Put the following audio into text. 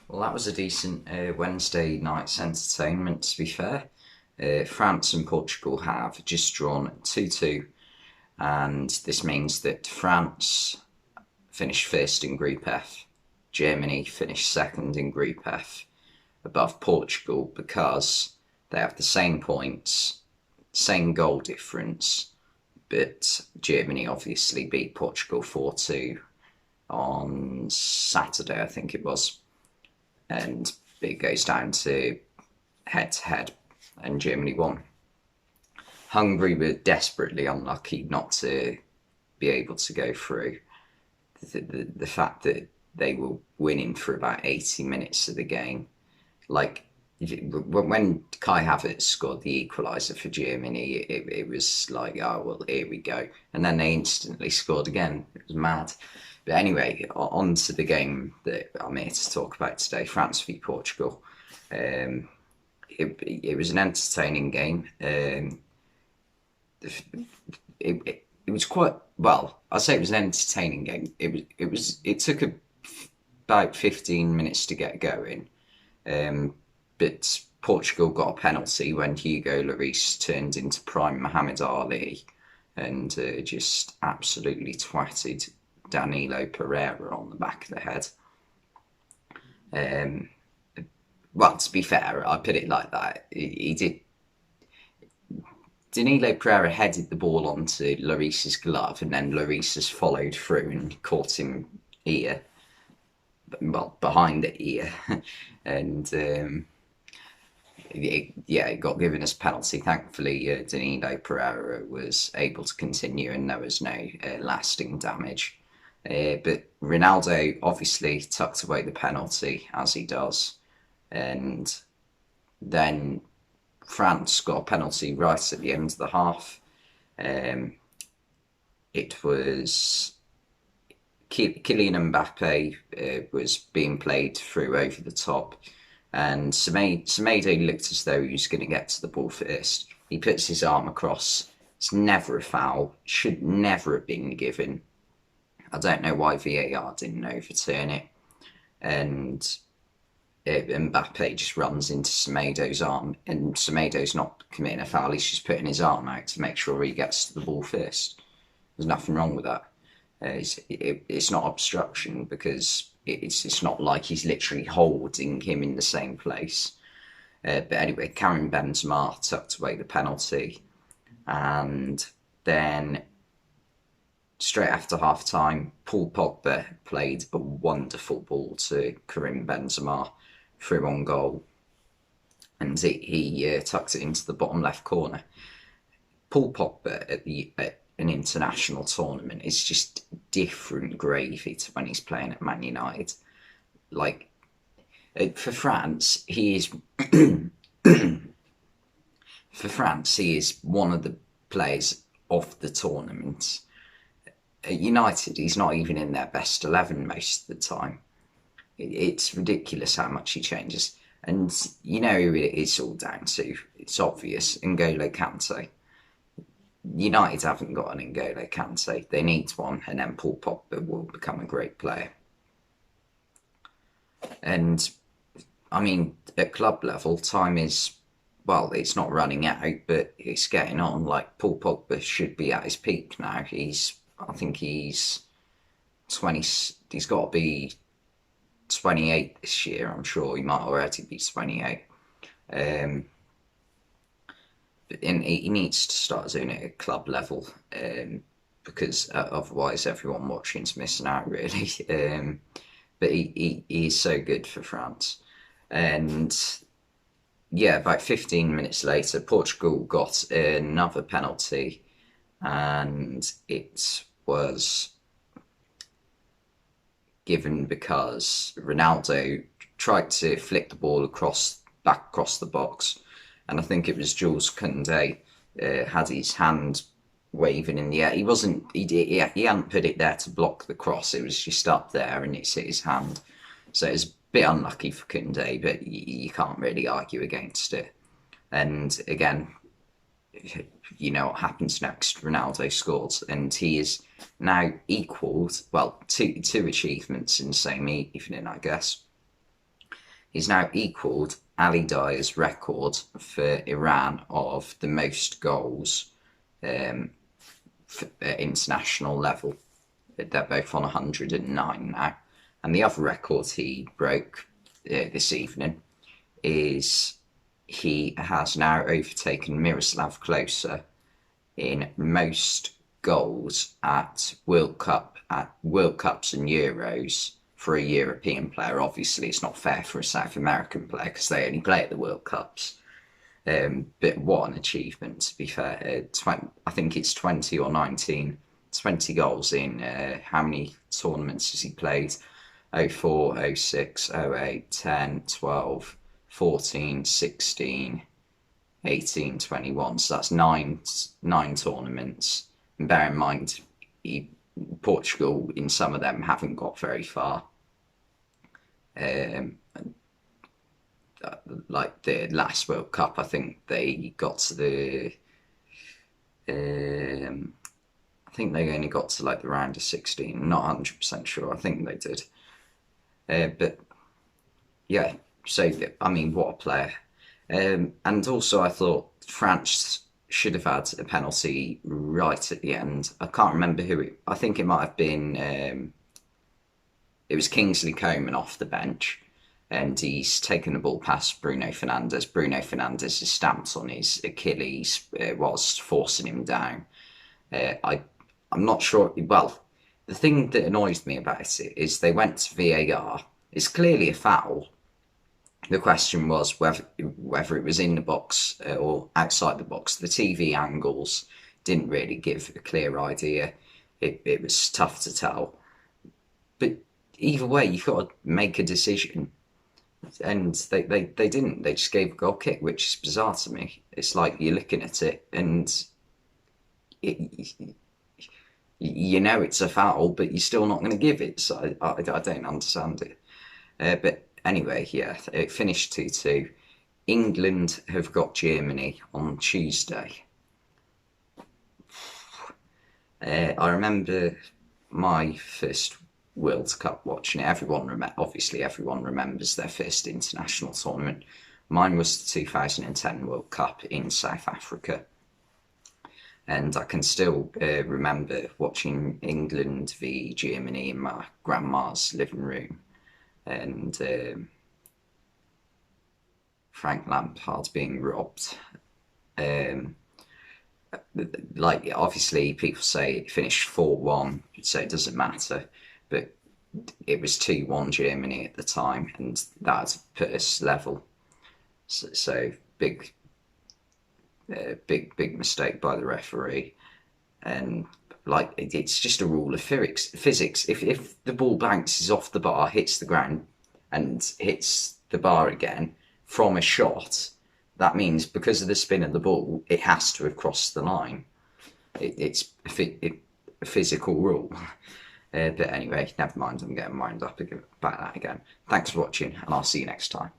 Well, that was a decent Wednesday night's entertainment, to be fair. France and Portugal have just drawn 2-2, and this means that France finished first in Group F, Germany finished second in Group F, above Portugal because they have the same points, same goal difference, but Germany obviously beat Portugal 4-2 on Saturday, I think it was, and it goes down to head to head, and Germany won. Hungary were desperately unlucky not to be able to go through. The fact that they were winning for about 80 minutes of the game, like when Kai Havertz scored the equaliser for Germany, it was like, oh, well, here we go. And then they instantly scored again. It was mad. But anyway, on to the game that I'm here to talk about today, France v Portugal. It was an entertaining game. It was quite, well, I say it was an entertaining game. It took about 15 minutes to get going. But Portugal got a penalty when Hugo Lloris turned into prime Muhammad Ali and just absolutely twatted Danilo Pereira on the back of the head. Well, to be fair, I put it like that. He did. Danilo Pereira headed the ball onto Lloris's glove, and then Lloris has followed through and caught him ear, well, behind the ear, and it got given as penalty. Thankfully, Danilo Pereira was able to continue, and there was no lasting damage. But Ronaldo obviously tucked away the penalty, as he does, and then France got a penalty right at the end of the half. It was Kylian Mbappe was being played through over the top, and Semedo looked as though he was going to get to the ball first. He puts his arm across. It's never a foul. Should never have been given. I don't know why VAR didn't overturn it. And Mbappe just runs into Semedo's arm, and Semedo's not committing a foul. He's just putting his arm out to make sure he gets to the ball first. There's nothing wrong with that. It's not obstruction because it's not like he's literally holding him in the same place. But anyway, Karim Benzema tucked away the penalty, and then straight after half time, Paul Pogba played a wonderful ball to Karim Benzema through on goal, and he tucked it into the bottom left corner. Paul Pogba at an international tournament is just different gravy to when he's playing at Man United. Like, for France, he is for France, he is one of the players of the tournament. At United, he's not even in their best 11 most of the time. It's ridiculous how much he changes. And you know who it's all down to. It's obvious. N'Golo Kante. United haven't got an N'Golo Kante. They need one, and then Paul Pogba will become a great player. And, I mean, at club level, time is, well, it's not running out, but it's getting on. Like, Paul Pogba should be at his peak now. I think he's 20, he's got to be 28 this year. I'm sure he might already be 28. And he needs to start doing it at club level, because otherwise everyone watching's missing out, really. But he is so good for France. And yeah, about 15 minutes later, Portugal got another penalty, and it was given because Ronaldo tried to flick the ball back across the box, and I think it was Jules Koundé had his hand waving in the air. He hadn't put it there to block the cross. It was just up there, and it's hit his hand. So it was a bit unlucky for Koundé, but you can't really argue against it. And again, you know what happens next. Ronaldo scores, and he is now equalled, well, two achievements in the same evening, I guess. He's now equalled Ali Dyer's record for Iran of the most goals at international level. They're both on 109 now. And the other record he broke this evening is he has now overtaken Miroslav Klose in most goals at World Cups and Euros for a European player. Obviously, it's not fair for a South American player because they only play at the World Cups. But what an achievement, to be fair. I think it's 20 or 19, 20 goals in how many tournaments has he played? 04, 06, 08, 10, 12, 14, 16, 18, 21. So that's nine tournaments. And bear in mind, Portugal in some of them haven't got very far. Like the last World Cup, I think they got to the. I think they only got to like the round of 16. I'm not 100% sure. I think they did. But yeah, so I mean, what a player. And also, I thought France should have had a penalty right at the end. I can't remember who it. I think it might have been. It was Kingsley Coman off the bench, and he's taken the ball past Bruno Fernandes. Bruno Fernandes is stamped on his Achilles whilst forcing him down. I'm not sure. Well, the thing that annoys me about it is they went to VAR. It's clearly a foul. The question was whether it was in the box or outside the box. The TV angles didn't really give a clear idea. It was tough to tell. But either way, you've got to make a decision. And they didn't. They just gave a goal kick, which is bizarre to me. It's like you're looking at it and you know it's a foul, but you're still not going to give it. So I don't understand it. But anyway, yeah, it finished 2-2. England have got Germany on Tuesday. I remember my first World Cup watching it. Obviously everyone remembers their first international tournament. Mine was the 2010 World Cup in South Africa. And I can still remember watching England v Germany in my grandma's living room. And Frank Lampard being robbed. Like, obviously, people say it finished 4-1, so it doesn't matter. But it was 2-1 Germany at the time, and that put us level. So big mistake by the referee. And like, it's just a rule of physics. If the ball bounces off the bar, hits the ground, and hits the bar again from a shot, that means because of the spin of the ball, it has to have crossed the line. It's a physical rule. But anyway, never mind, I'm getting wound up about that again. Thanks for watching, and I'll see you next time.